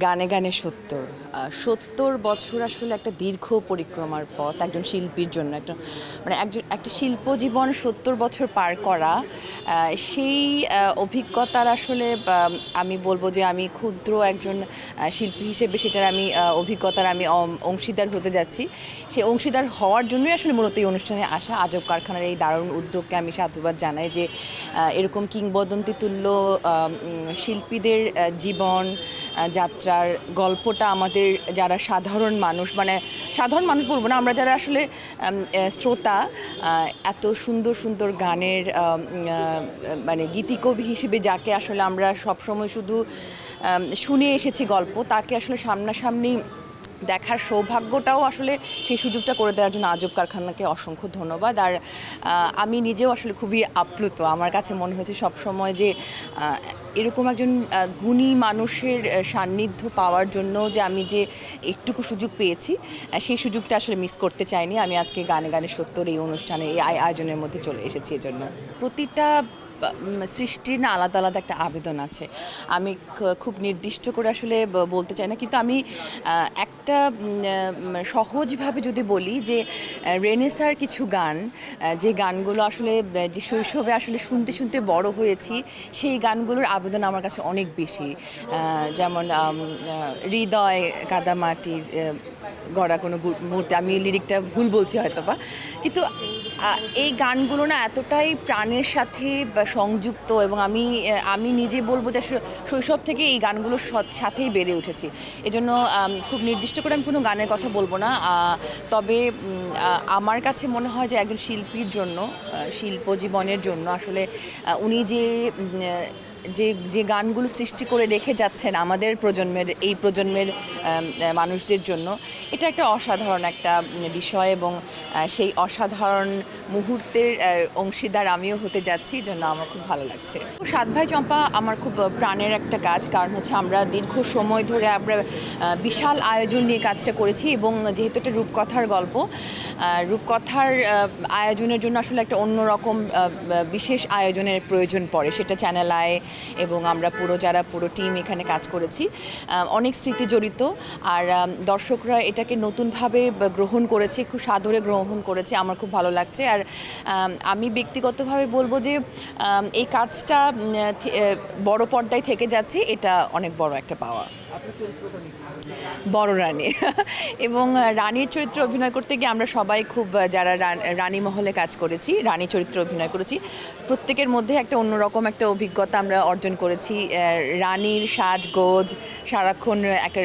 গানে গানে ৭০ বছর আসলে একটা দীর্ঘ পরিক্রমার পথ একজন শিল্পীর জন্য একটা শিল্প জীবন ৭০ বছর পার করা সেই অভিজ্ঞতার আসলে আমি বলবো যে আমি ক্ষুদ্র একজন শিল্পী হিসেবে সেটার আমি অভিজ্ঞতার আমি অংশীদার হতে যাচ্ছি। সেই অংশীদার হওয়ার জন্যই আসলে মূলত এই অনুষ্ঠানে আসা। আজব কারখানার এই দারুণ উদ্যোগকে আমি সাধুবাদ জানাই যে এরকম কিংবদন্তি তুল্য শিল্পীদের জীবন যাত্রার গল্পটা আমাদের যারা সাধারণ মানুষ সাধারণ মানুষ বলবো না, আমরা যারা আসলে শ্রোতা, এত সুন্দর সুন্দর গানের গীতিকবি হিসেবে যাকে আসলে আমরা সবসময় শুধু শুনে এসেছি গল্প, তাকে আসলে সামনাসামনি দেখার সৌভাগ্যটাও আসলে সেই সুযোগটা করে দেওয়ার জন্য আজব কারখানাকে অসংখ্য ধন্যবাদ। আর আমি নিজেও আসলে খুবই আপ্লুত। আমার কাছে মনে হয়েছে সবসময় যে এরকম একজন গুণী মানুষের সান্নিধ্য পাওয়ার জন্য যে আমি যে একটুকু সুযোগ পেয়েছি, সেই সুযোগটা আসলে মিস করতে চাইনি। আমি আজকে গানে গানে ৭০ এই অনুষ্ঠানে এই আয়োজনের মধ্যে চলে এসেছি। এজন্য প্রতিটা সৃষ্টির না আলাদা আলাদা একটা আবেদন আছে। আমি খুব নির্দিষ্ট করে আসলে বলতে চাই না, কিন্তু আমি একটা সহজভাবে যদি বলি যে রেনেসার কিছু গান, যে গানগুলো আসলে যে শৈশবে আসলে শুনতে শুনতে বড় হয়েছি, সেই গানগুলোর আবেদন আমার কাছে অনেক বেশি। যেমন হৃদয় কাদামাটির গড়া কোনো মুহূর্তে, আমি লিরিকটা ভুল বলছি হয়তো বা, কিন্তু এই গানগুলো না এতটাই প্রাণের সাথে সংযুক্ত, এবং আমি নিজে বলবো যে শৈশব থেকে এই গানগুলোর সাথেই বেড়ে উঠেছি। এজন্য খুব নির্দিষ্ট করে আমি কোনো গানের কথা বলবো না, তবে আমার কাছে মনে হয় যে একজন শিল্পীর জন্য, শিল্প জীবনের জন্য আসলে উনি যে গানগুলো সৃষ্টি করে রেখে যাচ্ছেন আমাদের এই প্রজন্মের মানুষদের জন্য, এটা একটা অসাধারণ একটা বিষয়, এবং সেই অসাধারণ মুহূর্তের অংশীদার আমিও হতে যাচ্ছি, জন্য আমার খুব ভালো লাগছে। সাত ভাই চম্পা আমার খুব প্রাণের একটা কাজ, কারণ হচ্ছে আমরা দীর্ঘ সময় ধরে আমরা বিশাল আয়োজন নিয়ে কাজটা করেছি, এবং যেহেতু একটা রূপকথার গল্প, রূপকথার আয়োজনের জন্য আসলে একটা অন্যরকম বিশেষ আয়োজনের প্রয়োজন পড়ে। সেটা চ্যানেল আয় এবং আমরা পুরো টিম এখানে কাজ করেছি, অনেক স্মৃতি জড়িত। আর দর্শকরা এটাকে নতুনভাবে গ্রহণ করেছে, খুব সাদরে গ্রহণ করেছে, আমার খুব ভালো লাগছে। আর আমি ব্যক্তিগতভাবে বলবো যে এই কাজটা বড় পর্দায় থেকে যাচ্ছে, এটা অনেক বড় একটা পাওয়া। বড় রানী এবং রানীর চরিত্রে অভিনয় করতে গিয়ে আমরা সবাই খুব, যারা রানী মহলে কাজ করেছি, রানী চরিত্রে অভিনয় করেছি, প্রত্যেকের মধ্যে একটা অন্যরকম একটা অভিজ্ঞতা আমরা অর্জন করেছি। রানীর সাজগোজ, সারাক্ষণ একটা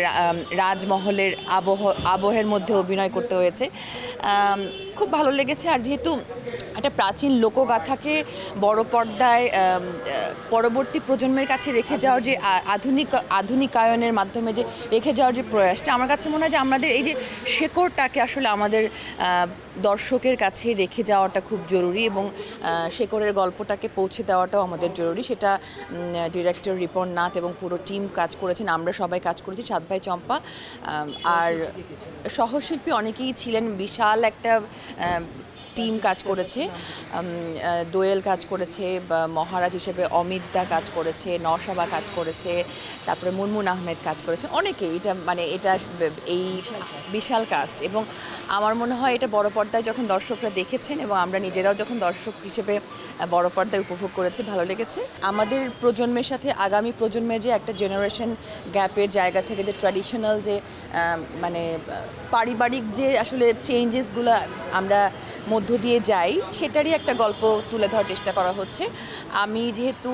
রাজমহলের আবহের মধ্যে অভিনয় করতে হয়েছে, খুব ভালো লেগেছে। আর যেহেতু একটা প্রাচীন লোকগাথাকে বড় পর্দায় পরবর্তী প্রজন্মের কাছে রেখে যাওয়ার যে আধুনিকায়নের মাধ্যমে যে রেখে যাওয়ার যে প্রয়াসটা, আমার কাছে মনে হয় যে আমাদের এই যে শেকড়টাকে আসলে আমাদের দর্শকের কাছে রেখে যাওয়াটা খুব জরুরি, এবং শেকড়ের গল্পটাকে পৌঁছে দেওয়াটাও আমাদের জরুরি। সেটা ডিরেক্টর রিপন নাথ এবং পুরো টিম কাজ করেছেন, আমরা সবাই কাজ করেছি, সাত ভাই চম্পা। আর সহশিল্পী অনেকেই ছিলেন, বিশাল একটা টিম কাজ করেছে। দোয়েল কাজ করেছে, মহারাজ হিসেবে অমিত দা কাজ করেছে, নওশাবা কাজ করেছে, তারপরে মুনমুন আহমেদ কাজ করেছে, অনেকেই। এটা এই বিশাল কাস্ট, এবং আমার মনে হয় এটা বড় পর্দায় যখন দর্শকরা দেখেছেন, এবং আমরা নিজেরাও যখন দর্শক হিসেবে বড় পর্দায় উপভোগ করেছি, ভালো লেগেছে। আমাদের প্রজন্মের সাথে আগামী প্রজন্মের যে একটা জেনারেশন গ্যাপের জায়গা থেকে যে ট্র্যাডিশনাল যে পারিবারিক যে আসলে চেঞ্জেসগুলো আমরা মধ্য দিয়ে যাই, সেটারই একটা গল্প তুলে ধরার চেষ্টা করা হচ্ছে। আমি যেহেতু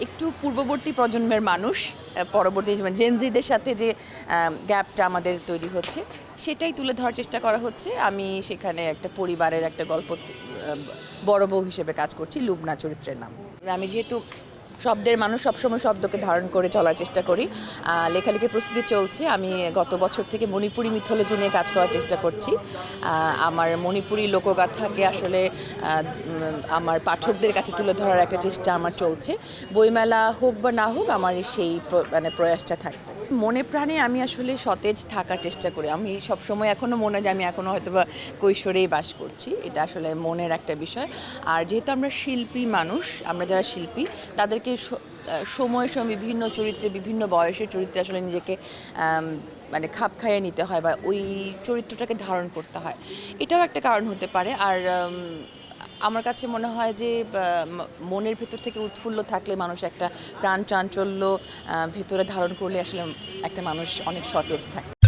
একটু পূর্ববর্তী প্রজন্মের মানুষ, পরবর্তী জেনজিদের সাথে যে গ্যাপটা আমাদের তৈরি হচ্ছে, সেটাই তুলে ধরার চেষ্টা করা হচ্ছে। আমি সেখানে একটা পরিবারের একটা গল্প বড় বউ হিসেবে কাজ করছি, লুবনা চরিত্রের নাম। আমি যেহেতু শব্দের মানুষ, সবসময় শব্দকে ধারণ করে চলার চেষ্টা করি। লেখালেখির প্রস্তুতি চলছে। আমি গত বছর থেকে মণিপুরি মিথোলজি নিয়ে কাজ করার চেষ্টা করছি। আমার মণিপুরি লোকগাথাকে আসলে আমার পাঠকদের কাছে তুলে ধরার একটা চেষ্টা আমার চলছে। বইমেলা হোক বা না হোক, আমার সেই প্রয়াসটা থাকবে। মনে প্রাণে আমি আসলে সতেজ থাকার চেষ্টা করি। আমি সবসময় এখনও মনে হয় যে আমি এখনও হয়তো বা কৈশোরেই বাস করছি। এটা আসলে মনের একটা বিষয়। আর যেহেতু আমরা শিল্পী মানুষ, আমরা যারা শিল্পী, তাদেরকে সময়ের সঙ্গে বিভিন্ন চরিত্রে বিভিন্ন বয়সের চরিত্রে আসলে নিজেকে মানে খাপ খাইয়ে নিতে হয় বা ওই চরিত্রটাকে ধারণ করতে হয়, এটাও একটা কারণ হতে পারে। আর আমার কাছে মনে হয় যে মনের ভেতর থেকে উৎফুল্ল থাকলে মানুষ একটা প্রাণ চাঞ্চল্য ভেতরে ধারণ করলে আসলে একটা মানুষ অনেক সতেজ থাকে।